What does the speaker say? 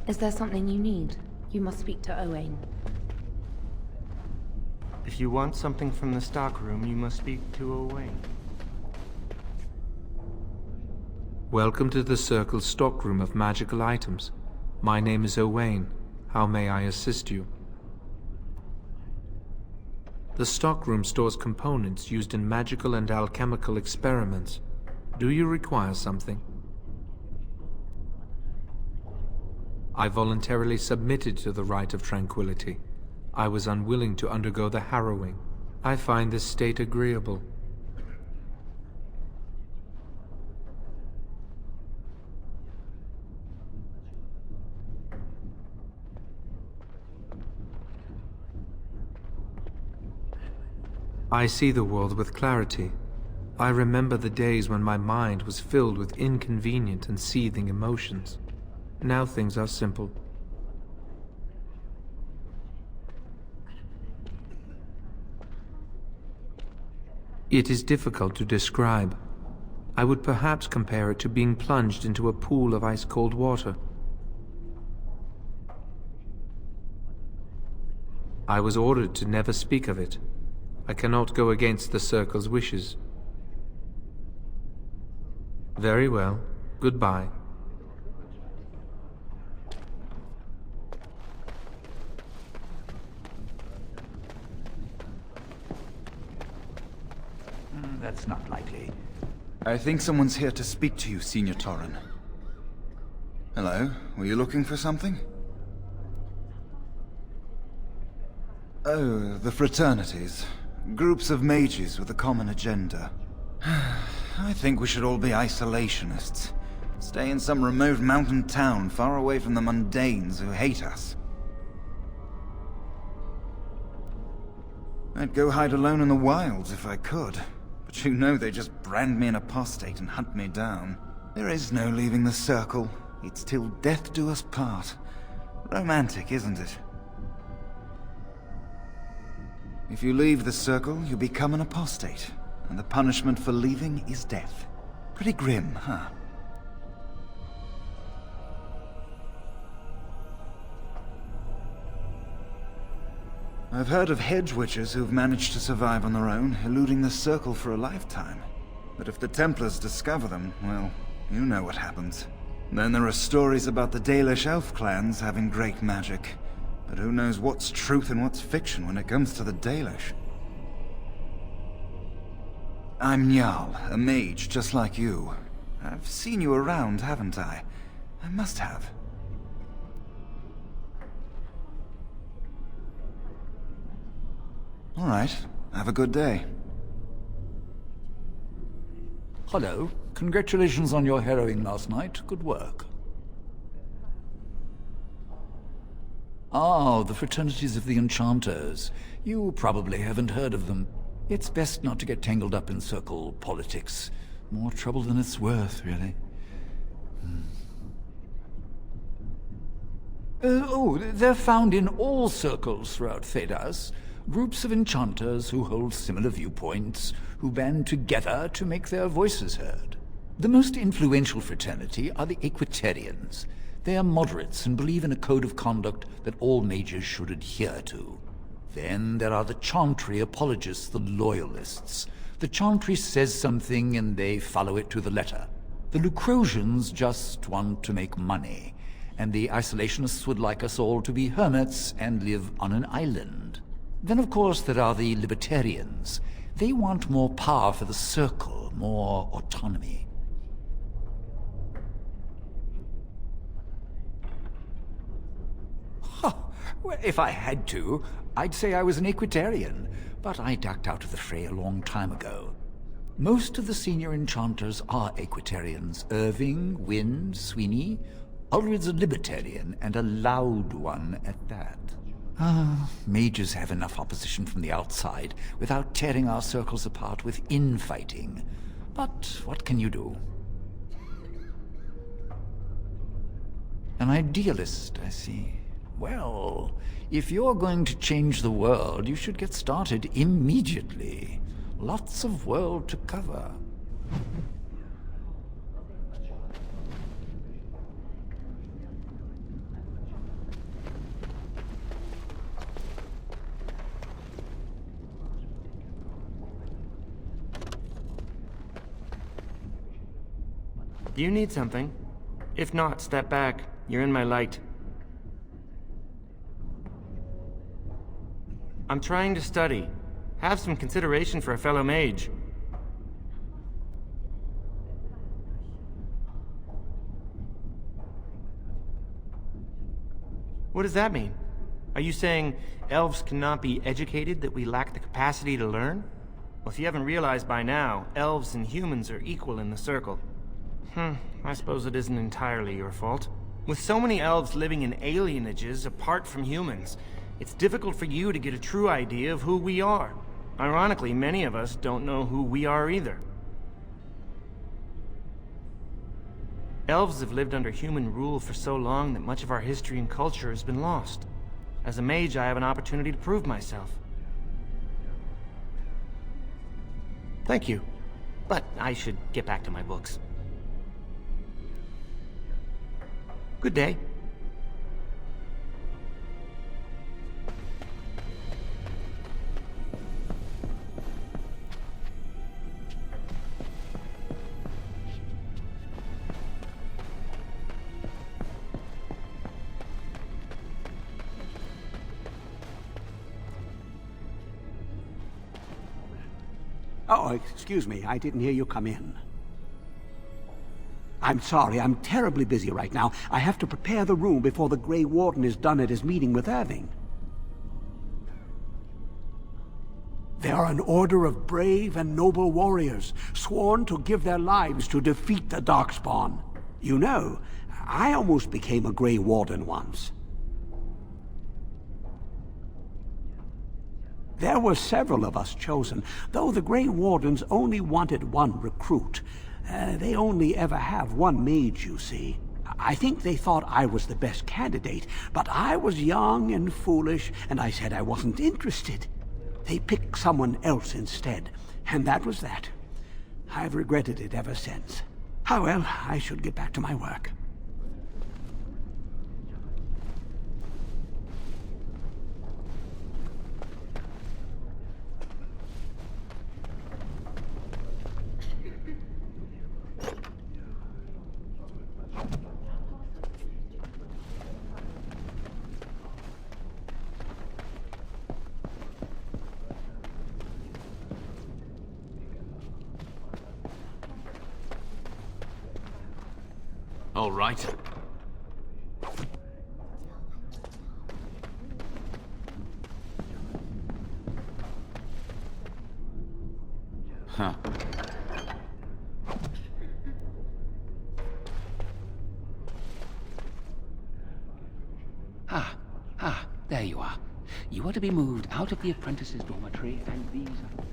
Is there something you need? You must speak to Owain. If you want something from the stockroom, you must speak to Owain. Welcome to the Circle's stockroom of magical items. My name is Owain. How may I assist you? The stockroom stores components used in magical and alchemical experiments. Do you require something? I voluntarily submitted to the right of tranquility. I was unwilling to undergo the harrowing. I find this state agreeable. I see the world with clarity. I remember the days when my mind was filled with inconvenient and seething emotions. Now things are simple. It is difficult to describe. I would perhaps compare it to being plunged into a pool of ice-cold water. I was ordered to never speak of it. I cannot go against the Circle's wishes. Very well. Goodbye. That's not likely. I think someone's here to speak to you, Senior Torren. Hello? Were you looking for something? Oh, the fraternities. Groups of mages with a common agenda. I think we should all be isolationists. Stay in some remote mountain town far away from the mundanes who hate us. I'd go hide alone in the wilds if I could. But you know they just brand me an apostate and hunt me down. There is no leaving the Circle. It's till death do us part. Romantic, isn't it? If you leave the Circle, you become an apostate, and the punishment for leaving is death. Pretty grim, huh? I've heard of hedge witches who've managed to survive on their own, eluding the Circle for a lifetime. But if the Templars discover them, well, you know what happens. Then there are stories about the Dalish elf clans having great magic. But who knows what's truth and what's fiction when it comes to the Dalish? I'm Njal, a mage just like you. I've seen you around, haven't I? I must have. All right. Have a good day. Hello. Congratulations on your harrowing last night. Good work. Ah, the fraternities of the Enchanters. You probably haven't heard of them. It's best not to get tangled up in Circle politics. More trouble than it's worth, really. They're found in all circles throughout Thedas. Groups of enchanters who hold similar viewpoints, who band together to make their voices heard. The most influential fraternity are the Equitarians. They are moderates and believe in a code of conduct that all mages should adhere to. Then there are the Chantry apologists, the Loyalists. The Chantry says something and they follow it to the letter. The Lucrosians just want to make money, and the Isolationists would like us all to be hermits and live on an island. Then, of course, there are the Libertarians. They want more power for the Circle, more autonomy. Well, if I had to, I'd say I was an Equitarian, but I ducked out of the fray a long time ago. Most of the senior enchanters are Equitarians. Irving, Wynne, Sweeney. Ulrid's a Libertarian, and a loud one at that. Mages have enough opposition from the outside without tearing our circles apart with infighting. But what can you do? An idealist, I see. Well, if you're going to change the world, you should get started immediately. Lots of world to cover. Do you need something? If not, step back. You're in my light. I'm trying to study. Have some consideration for a fellow mage. What does that mean? Are you saying elves cannot be educated, that we lack the capacity to learn? Well, if you haven't realized by now, elves and humans are equal in the circle. I suppose it isn't entirely your fault. With so many elves living in alienages apart from humans, it's difficult for you to get a true idea of who we are. Ironically, many of us don't know who we are either. Elves have lived under human rule for so long that much of our history and culture has been lost. As a mage, I have an opportunity to prove myself. Thank you. But I should get back to my books. Good day. Oh, excuse me. I didn't hear you come in. I'm sorry. I'm terribly busy right now. I have to prepare the room before the Grey Warden is done at his meeting with Irving. They are an order of brave and noble warriors, sworn to give their lives to defeat the Darkspawn. You know, I almost became a Grey Warden once. There were several of us chosen, though the Grey Wardens only wanted one recruit. They only ever have one mage, you see. I think they thought I was the best candidate, but I was young and foolish, and I said I wasn't interested. They picked someone else instead, and that was that. I've regretted it ever since. Ah, well, I should get back to my work. All right. Huh. There you are. You are to be moved out of the apprentices' dormitory, and these are...